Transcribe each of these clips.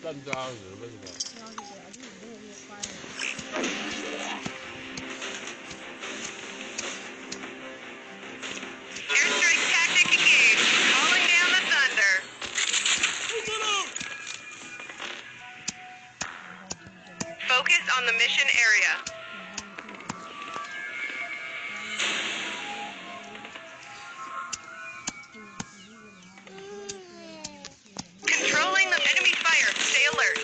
짠짠 이러면서. Airstrike tactic engaged. Calling down the thunder. Focus on the mission area. Controlling the enemy fire. Stay alert.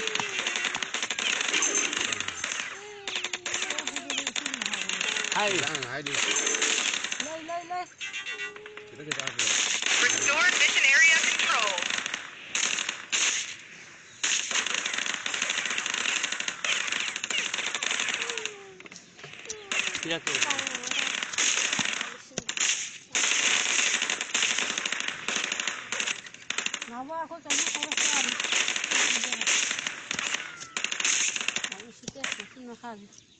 Hai đi. Restore mission area control. 나와 거기 가서 나와 시대 무슨 말 하지?